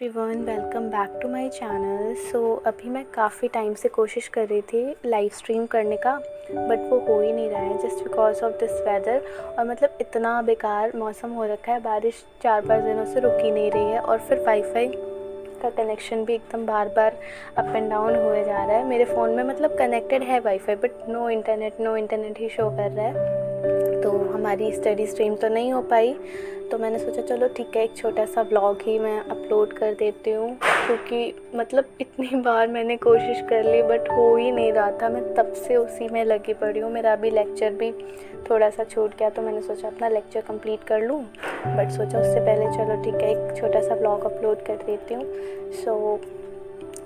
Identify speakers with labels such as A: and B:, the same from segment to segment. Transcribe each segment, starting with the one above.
A: Everyone, welcome back to my channel. अभी मैं काफ़ी टाइम से कोशिश कर रही थी लाइव स्ट्रीम करने का, बट वो हो ही नहीं रहा है just because of this weather. और मतलब इतना बेकार मौसम हो रखा है, बारिश 4-5 दिनों से रुक ही नहीं रही है। और फिर वाईफाई का कनेक्शन भी एकदम बार बार अप एंड डाउन हुए जा रहा है। मेरे फ़ोन में मतलब कनेक्टेड है वाईफाई, बट नो इंटरनेट ही शो कर रहा है। तो हमारी स्टडी स्ट्रीम तो नहीं हो पाई। तो मैंने सोचा चलो ठीक है, एक छोटा सा व्लॉग ही मैं अपलोड कर देती हूँ, क्योंकि मतलब इतनी बार मैंने कोशिश कर ली बट हो ही नहीं रहा था। मैं तब से उसी में लगी पड़ी हूँ। मेरा अभी लेक्चर भी थोड़ा सा छूट गया, तो मैंने सोचा अपना लेक्चर कंप्लीट कर लूँ, बट सोचा उससे पहले चलो ठीक है एक छोटा सा व्लॉग अपलोड कर देती हूँ।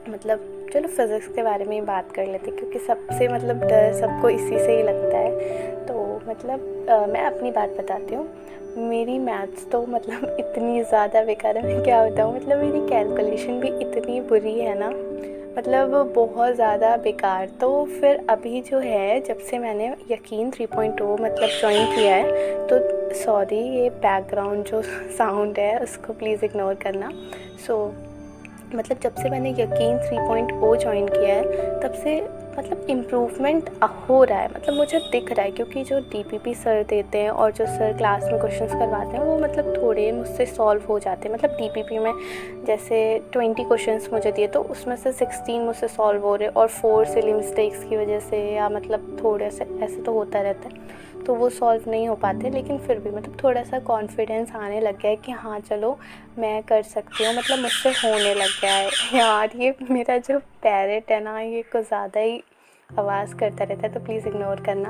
A: मतलब चलो फिज़िक्स के बारे में ही बात कर लेते, क्योंकि सबसे मतलब डर सबको इसी से ही लगता है। तो मतलब मैं अपनी बात बताती हूँ। मेरी मैथ्स तो मतलब इतनी ज़्यादा बेकार है, मैं क्या बताऊँ। मतलब मेरी कैलकुलेशन भी इतनी बुरी है ना, मतलब बहुत ज़्यादा बेकार। तो फिर अभी जो है, जब से मैंने यकीन 3.0 मतलब ज्वाइन किया है, तो सॉरी ये बैकग्राउंड जो साउंड है उसको प्लीज़ इग्नोर करना। मतलब जब से मैंने यकीन 3.0 ज्वाइन किया है, तब से मतलब इम्प्रूवमेंट हो रहा है। मतलब मुझे दिख रहा है, क्योंकि जो डीपीपी सर देते हैं और जो सर क्लास में क्वेश्चंस करवाते हैं, वो मतलब थोड़े मुझसे सॉल्व हो जाते हैं। मतलब डीपीपी में जैसे 20 क्वेश्चंस मुझे दिए, तो उसमें से 16 मुझसे सॉल्व हो रहे, और 4 सिली मिस्टेक्स की वजह से, या मतलब थोड़े से ऐसे तो होता रहता है, तो वो सॉल्व नहीं हो पाते। लेकिन फिर भी मतलब थोड़ा सा कॉन्फिडेंस आने लग गया है कि हाँ चलो मैं कर सकती हूँ, मतलब मुझसे होने लग गया है। यार ये मेरा जो पैरेट है ना, ये कुछ ज़्यादा ही आवाज़ करता रहता है, तो प्लीज़ इग्नोर करना।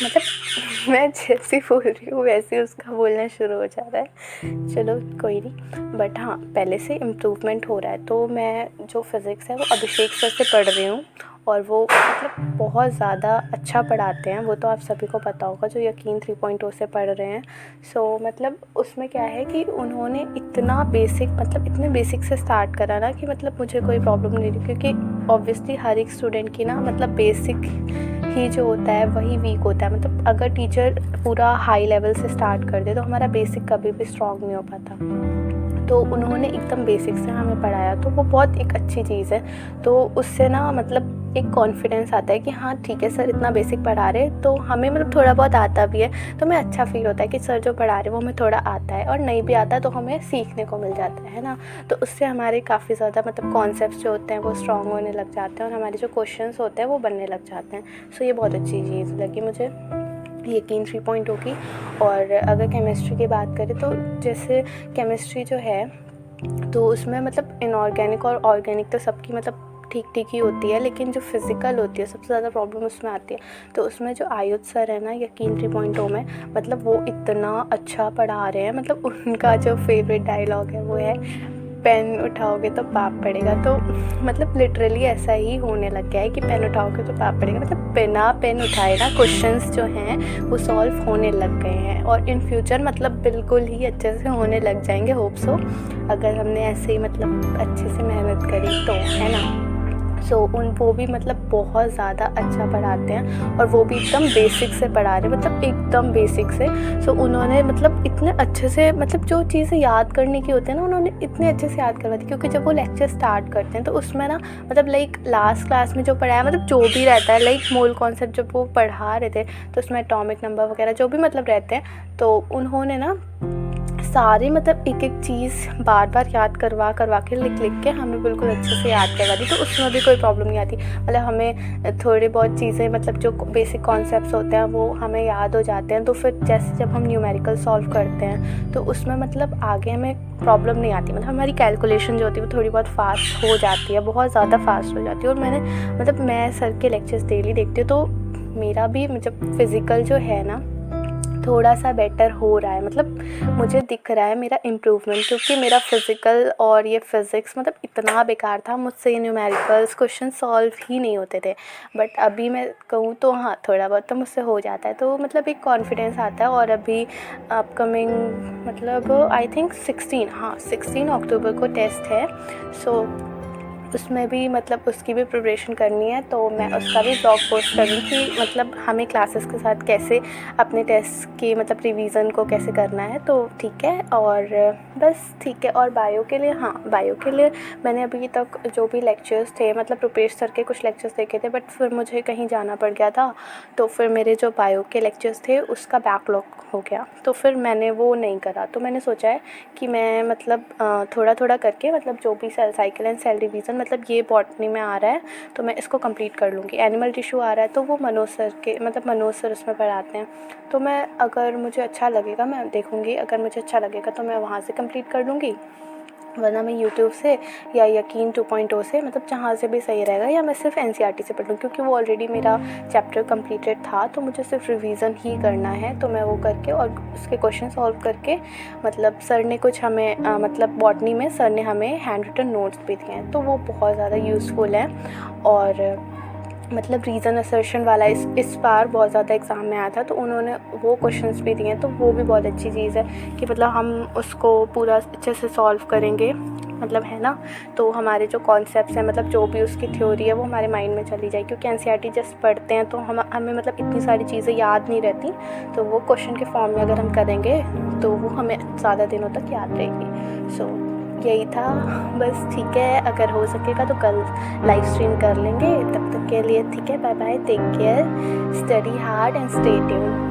A: मतलब मैं जैसे बोल रही हूँ वैसे ही उसका बोलना शुरू हो जाता है। चलो कोई नहीं, बट हाँ पहले से इम्प्रूवमेंट हो रहा है। तो मैं जो फिज़िक्स है वो अभिषेक सर से पढ़ रही हूँ, और वो मतलब बहुत ज़्यादा अच्छा पढ़ाते हैं। वो तो आप सभी को पता होगा जो यकीन 3.0 से पढ़ रहे हैं। मतलब उसमें क्या है कि उन्होंने इतना बेसिक, मतलब इतने बेसिक से स्टार्ट करा ना, कि मतलब मुझे कोई प्रॉब्लम नहीं थी, क्योंकि ऑब्वियसली हर एक स्टूडेंट की ना मतलब बेसिक ही जो होता है वही वीक होता है। मतलब अगर टीचर पूरा हाई लेवल से स्टार्ट कर दे, तो हमारा बेसिक कभी भी स्ट्रॉन्ग नहीं हो पाता। तो उन्होंने एकदम बेसिक से हमें पढ़ाया, तो वो बहुत एक अच्छी चीज़ है। तो उससे ना मतलब एक कॉन्फिडेंस आता है कि हाँ ठीक है, सर इतना बेसिक पढ़ा रहे, तो हमें मतलब थोड़ा बहुत आता भी है, तो हमें अच्छा फील होता है कि सर जो पढ़ा रहे वो हमें थोड़ा आता है, और नहीं भी आता तो हमें सीखने को मिल जाता है ना। तो उससे हमारे काफ़ी ज़्यादा मतलब कॉन्सेप्ट्स जो होते हैं वो स्ट्रॉन्ग होने लग जाते हैं, और हमारे जो क्वेश्चंस होते हैं वो बनने लग जाते हैं। ये बहुत अच्छी चीज़ लगी मुझे यकीन 3.0 की। और अगर केमिस्ट्री की बात करें, तो जैसे केमिस्ट्री जो है, तो उसमें मतलब इनऑर्गेनिक और ऑर्गेनिक तो सबकी मतलब ठीक ही होती है, लेकिन जो फिज़िकल होती है सबसे ज़्यादा प्रॉब्लम उसमें आती है। तो उसमें जो आयुध सर है ना यकीन 3.0 में, मतलब वो इतना अच्छा पढ़ा रहे हैं। मतलब उनका जो फेवरेट डायलॉग है वो है, पेन उठाओगे तो पाप पड़ेगा। तो मतलब लिटरली ऐसा ही होने लग गया है कि पेन उठाओगे तो पाप पड़ेगा। मतलब बिना पेन उठाए ना क्वेश्चंस जो हैं वो सॉल्व होने लग गए हैं, और इन फ्यूचर मतलब बिल्कुल ही अच्छे से होने लग जाएंगे, होप सो, अगर हमने ऐसे ही मतलब अच्छे से मेहनत करी तो, है ना। वो भी मतलब बहुत ज़्यादा अच्छा पढ़ाते हैं, और वो भी एकदम बेसिक से पढ़ा रहे हैं, मतलब एकदम बेसिक से। उन्होंने मतलब इतने अच्छे से, मतलब जो चीज़ें याद करने की होती है ना, उन्होंने इतने अच्छे से याद करवा दी। क्योंकि जब वो लेक्चर स्टार्ट करते हैं, तो उसमें ना मतलब लाइक लास्ट क्लास में जो पढ़ाया, मतलब जो भी रहता है लाइक मूल कॉन्सेप्ट जब वो पढ़ा रहे थे, तो उसमें एटॉमिक नंबर वगैरह जो भी मतलब रहते हैं, तो उन्होंने ना सारे मतलब एक एक चीज़ बार बार याद करवा के लिख के हमें बिल्कुल अच्छे से याद करवा दी। तो उसमें भी कोई प्रॉब्लम नहीं आती। मतलब हमें थोड़ी बहुत चीज़ें, मतलब जो बेसिक कॉन्सेप्ट्स होते हैं वो हमें याद हो जाते हैं। तो फिर जैसे जब हम न्यूमेरिकल सॉल्व करते हैं, तो उसमें मतलब आगे हमें प्रॉब्लम नहीं आती। मतलब हमारी कैलकुलेशन जो होती है वो थोड़ी बहुत फास्ट हो जाती है, बहुत ज़्यादा फास्ट हो जाती है। और मैं सर के लेक्चर्स डेली देखती हूँ, तो मेरा भी मतलब फ़िज़िकल जो है ना थोड़ा सा बेटर हो रहा है। मतलब मुझे दिख रहा है मेरा इम्प्रूवमेंट, क्योंकि मेरा फ़िज़िकल और ये फ़िज़िक्स मतलब इतना बेकार था, मुझसे ये न्यूमेरिकल्स क्वेश्चन सॉल्व ही नहीं होते थे। बट अभी मैं कहूँ तो हाँ थोड़ा बहुत तो मुझसे हो जाता है, तो मतलब एक कॉन्फिडेंस आता है। और अभी अपकमिंग मतलब आई थिंक 16 अक्टूबर को टेस्ट है। उसमें भी मतलब उसकी भी प्रिपरेशन करनी है, तो मैं उसका भी ब्लॉग पोस्ट करूँगी कि मतलब हमें क्लासेस के साथ कैसे अपने टेस्ट की मतलब रिवीजन को कैसे करना है। तो ठीक है, और बस ठीक है। और बायो के लिए, हाँ, बायो के लिए मैंने अभी तक जो भी लेक्चर्स थे मतलब रुपेश सर के कुछ लेक्चर्स देखे थे, बट फिर मुझे कहीं जाना पड़ गया था, तो फिर मेरे जो बायो के लेक्चर्स थे उसका बैकलॉग हो गया, तो फिर मैंने वो नहीं करा। तो मैंने सोचा है कि मैं मतलब थोड़ा थोड़ा करके मतलब जो भी cell cycle and cell division मतलब ये बॉटनी में आ रहा है तो मैं इसको कंप्लीट कर लूँगी। एनिमल टिश्यू आ रहा है तो वो मनोज सर के मतलब मनोज सर उसमें पढ़ाते हैं, तो मैं अगर मुझे अच्छा लगेगा मैं देखूँगी, अगर मुझे अच्छा लगेगा तो मैं वहाँ से कंप्लीट कर लूँगी, वरना मैं यूट्यूब से या यकीन 2.0 से मतलब जहाँ से भी सही रहेगा, या मैं सिर्फ एनसीईआरटी से पढ़ लूँ, क्योंकि वो ऑलरेडी मेरा चैप्टर कंप्लीटेड था तो मुझे सिर्फ रिवीजन ही करना है। तो मैं वो करके और उसके क्वेश्चन सॉल्व करके मतलब सर ने कुछ हमें मतलब बॉटनी में सर ने हमें हैंड रिटन नोट्स भी दिए हैं, तो वो बहुत ज़्यादा यूज़फुल है। और मतलब रीज़न असर्शन वाला इस बार बहुत ज़्यादा एग्ज़ाम में आया था, तो उन्होंने वो क्वेश्चंस भी दिए हैं, तो वो भी बहुत अच्छी चीज़ है कि मतलब हम उसको पूरा अच्छे से सॉल्व करेंगे, मतलब है ना। तो हमारे जो कॉन्सेप्ट्स हैं मतलब जो भी उसकी थ्योरी है वो हमारे माइंड में चली जाए, क्योंकि एनसीईआरटी जस्ट पढ़ते हैं तो हमें मतलब इतनी सारी चीज़ें याद नहीं रहती, तो वो क्वेश्चन के फॉर्म में अगर हम करेंगे तो वो हमें ज़्यादा दिनों तक याद रहेगी। सो यही था बस। ठीक है, अगर हो सकेगा तो कल लाइव स्ट्रीम कर लेंगे, तब तक के लिए ठीक है, bye bye, take care, study hard and stay tuned.